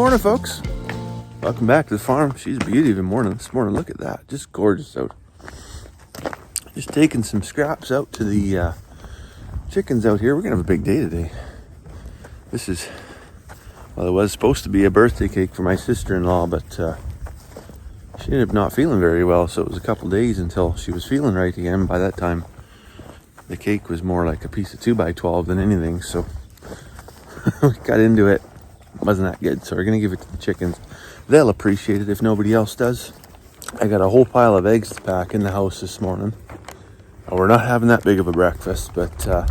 morning, folks. Welcome back to the farm. She's a beauty of a morning this morning. Look at that. Just gorgeous out. Just taking some scraps out to the chickens out here. We're going to have a big day today. This is, well, it was supposed to be a birthday cake for my sister-in-law, but she ended up not feeling very well, so it was a couple days until she was feeling right again. By that time, the cake was more like a piece of 2x12 than anything, so we got into it. Wasn't that good, so we're gonna give it to the chickens. They'll appreciate it if nobody else does. I got a whole pile of eggs to pack in the house this morning. We're not having that big of a breakfast, but a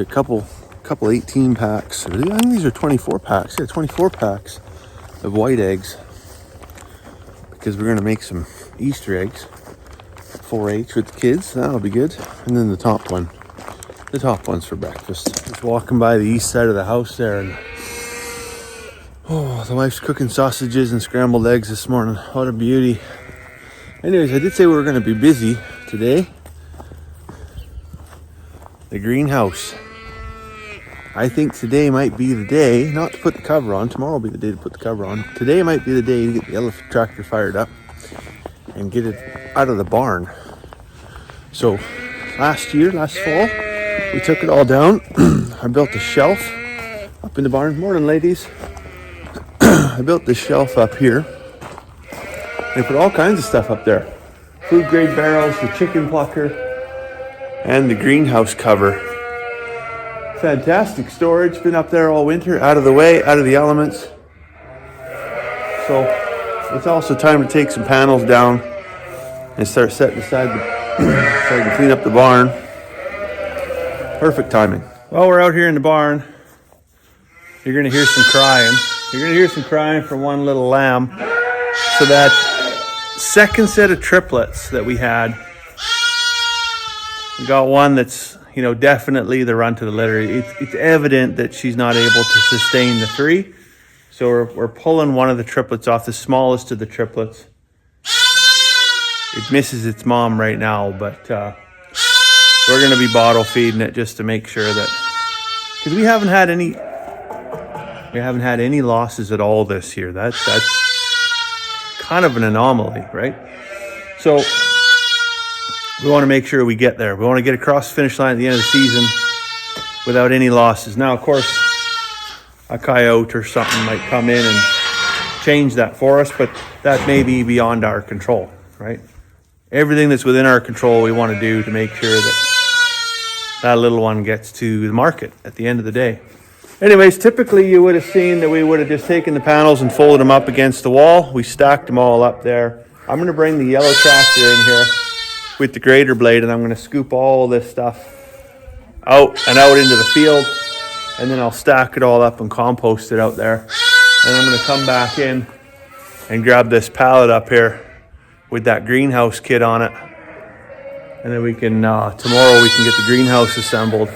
couple 18 packs. I think these are 24 packs. Yeah, 24 packs of white eggs, because we're gonna make some Easter eggs, 4-H with the kids. That'll be good. And then the top one's for breakfast. Just walking by the east side of the house there, and the wife's cooking sausages and scrambled eggs this morning. What a beauty. Anyways, I did say we were going to be busy today. The greenhouse. I think today might be the day, not to put the cover on. Tomorrow will be the day to put the cover on. Today might be the day to get the elephant tractor fired up and get it out of the barn. So last fall, we took it all down. I built a shelf up in the barn. Morning, ladies. I built this shelf up here. They put all kinds of stuff up there. Food grade barrels, the chicken plucker, and the greenhouse cover. Fantastic storage. Been up there all winter, out of the way, out of the elements. So it's also time to take some panels down and start setting aside so I can clean up the barn. Perfect timing. Well, we're out here in the barn. You're going to hear some crying. You're going to hear some crying from one little lamb. So that second set of triplets that we had, we got one that's, definitely the run to the litter. It's evident that she's not able to sustain the 3. So we're pulling one of the triplets off, the smallest of the triplets. It misses its mom right now, but we're going to be bottle feeding it just to make sure that, because we haven't had any losses at all this year. That's kind of an anomaly, right? So we want to make sure we get there. We want to get across the finish line at the end of the season without any losses. Now, of course, a coyote or something might come in and change that for us, but that may be beyond our control, right? Everything that's within our control we want to do to make sure that little one gets to the market at the end of the day. Anyways, typically you would have seen that we would have just taken the panels and folded them up against the wall. We stacked them all up there. I'm going to bring the yellow tractor in here with the grader blade, and I'm going to scoop all this stuff out into the field, and then I'll stack it all up and compost it out there. And I'm going to come back in and grab this pallet up here with that greenhouse kit on it, and then we can tomorrow we can get the greenhouse assembled.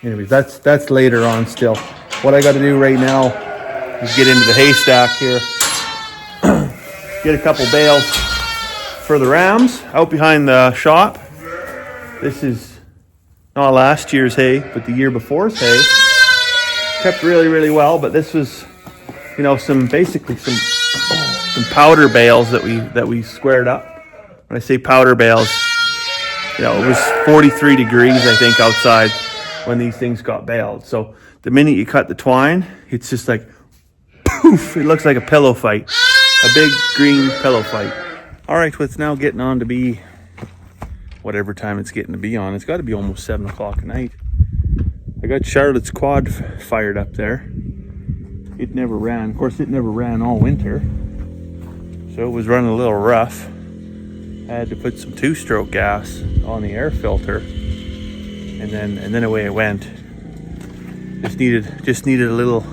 Anyways, that's later on still. What I got to do right now is get into the haystack here, get a couple bales for the rams out behind the shop. This is not last year's hay, but the year before's hay. Kept really, really well, but this was, some powder bales that we squared up. When I say powder bales, it was 43 degrees, I think, outside when these things got baled. So the minute you cut the twine, it's just like poof, it looks like a pillow fight, a big green pillow fight. All right, well, it's now getting on to be whatever time it's getting to be on. It's got to be almost 7 o'clock at night. I got Charlotte's quad fired up there. It never ran. Of course, it never ran all winter, so it was running a little rough. I had to put some 2-stroke gas on the air filter, and then away it went. Just needed a little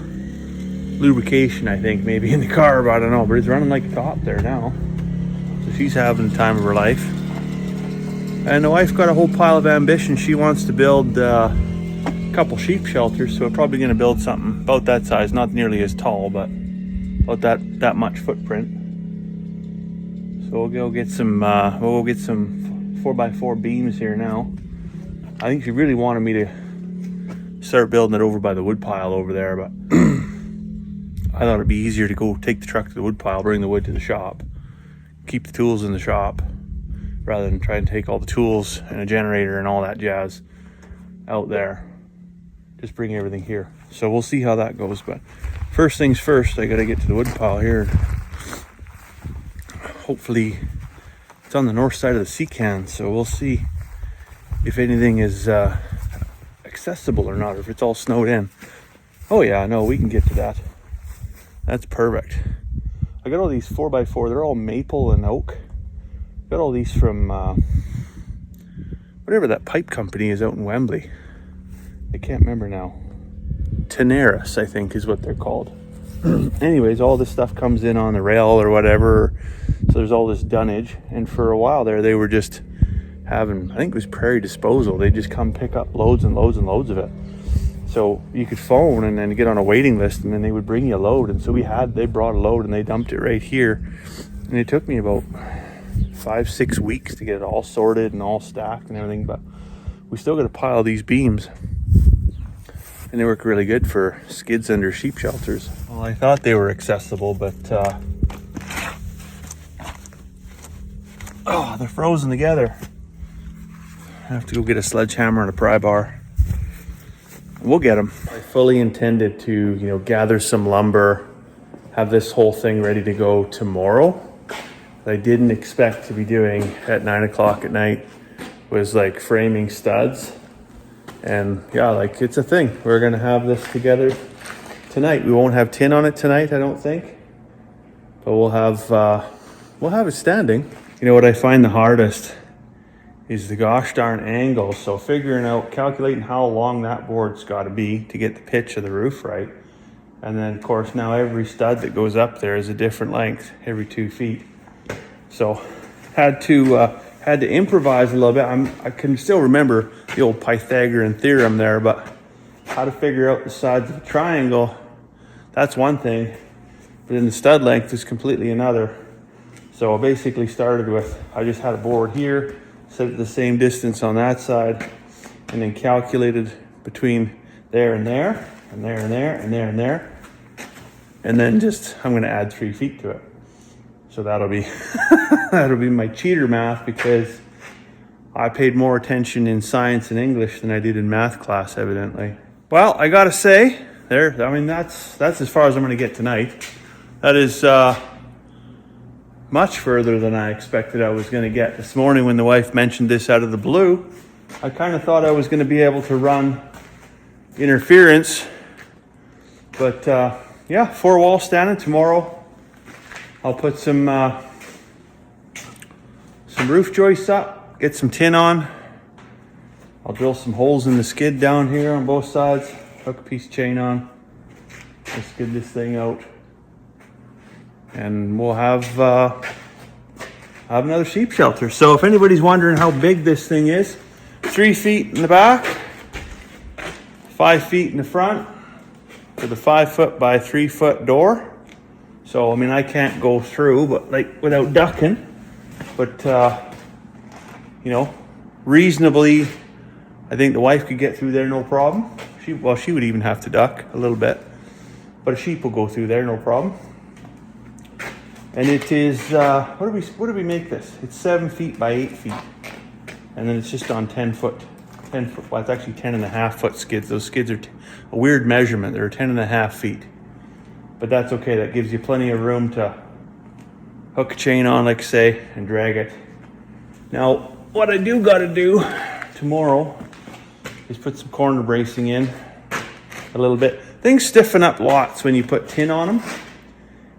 lubrication, I think, maybe in the carb. I don't know, but it's running like a top there now. So she's having the time of her life. And the wife's got a whole pile of ambition. She wants to build a couple sheep shelters, so we're probably going to build something about that size, not nearly as tall, but about that much footprint. So we'll go get some 4x4 beams here now. I think she really wanted me to start building it over by the wood pile over there, but I thought it'd be easier to go take the truck to the wood pile, bring the wood to the shop, keep the tools in the shop, rather than try and take all the tools and a generator and all that jazz out there. Just bring everything here. So we'll see how that goes. But first things first, I gotta get to the wood pile here. Hopefully it's on the north side of the sea can, so we'll see if anything is accessible or not, or if it's all snowed in. Oh yeah, no, we can get to that. That's perfect. I got all these 4x4, they're all maple and oak. Got all these from whatever that pipe company is out in Wembley. I can't remember now. Tenaris, I think, is what they're called. Anyways, all this stuff comes in on the rail or whatever. So there's all this dunnage. And for a while there, they were just having, I think it was prairie disposal. They just come pick up loads and loads and loads of it. So you could phone and then get on a waiting list, and then they would bring you a load. And so they brought a load and they dumped it right here. And it took me about 5-6 weeks to get it all sorted and all stacked and everything. But we still got to pile these beams. And they work really good for skids under sheep shelters. Well, I thought they were accessible, but they're frozen together. I have to go get a sledgehammer and a pry bar. We'll get them. I fully intended to, gather some lumber, have this whole thing ready to go tomorrow. What I didn't expect to be doing at 9 o'clock at night was like framing studs. And yeah, like it's a thing. We're gonna have this together tonight. We won't have tin on it tonight, I don't think, but we'll have it standing. You know what I find the hardest is the gosh darn angle. So calculating how long that board's got to be to get the pitch of the roof right, and then of course now every stud that goes up there is a different length every 2 feet. So had to improvise a little bit. I can still remember the old Pythagorean theorem there, but how to figure out the sides of a triangle, that's one thing, but then the stud length is completely another. So I basically started with, I just had a board here, set it the same distance on that side, and then calculated between there and there, and there and there, and there and there, and then I'm gonna add 3 feet to it. So that'll be that'll be my cheater math, because I paid more attention in science and English than I did in math class, evidently. Well, I gotta say, that's as far as I'm gonna get tonight. That is much further than I expected I was gonna get. This morning when the wife mentioned this out of the blue, I kind of thought I was gonna be able to run interference, but 4 walls standing tomorrow. I'll put some roof joists up, get some tin on. I'll drill some holes in the skid down here on both sides, hook a piece of chain on, and skid this thing out. And we'll have another sheep shelter. So if anybody's wondering how big this thing is, 3 feet in the back, 5 feet in the front, with a 5 foot by 3 foot door. So, I can't go through, but without ducking, but, reasonably, I think the wife could get through there, no problem. She would even have to duck a little bit, but a sheep will go through there, no problem. And it is, what do we make this? It's 7 feet by 8 feet. And then it's just on 10 foot, well, it's actually 10.5 foot skids. Those skids are a weird measurement. They're 10.5 feet. But that's okay. That gives you plenty of room to hook a chain on, like I say, and drag it. Now, what I do got to do tomorrow is put some corner bracing in a little bit. Things stiffen up lots when you put tin on them.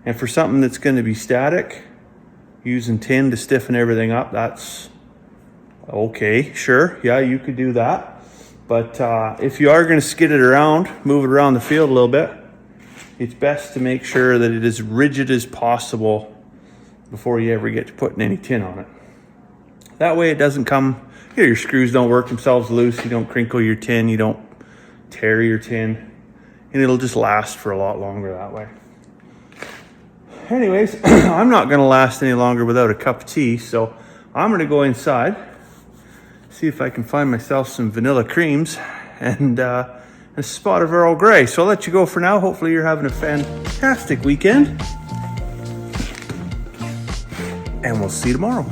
And for something that's going to be static, using tin to stiffen everything up, that's okay. Sure, yeah, you could do that. But if you are going to skid it around, move it around the field a little bit, it's best to make sure that it is rigid as possible before you ever get to putting any tin on it. That way it doesn't come, your screws don't work themselves loose, you don't crinkle your tin, you don't tear your tin, and it'll just last for a lot longer that way. Anyways, I'm not going to last any longer without a cup of tea, so I'm going to go inside, see if I can find myself some vanilla creams, and and spot of Earl Grey. So I'll let you go for now. Hopefully you're having a fantastic weekend. And we'll see you tomorrow.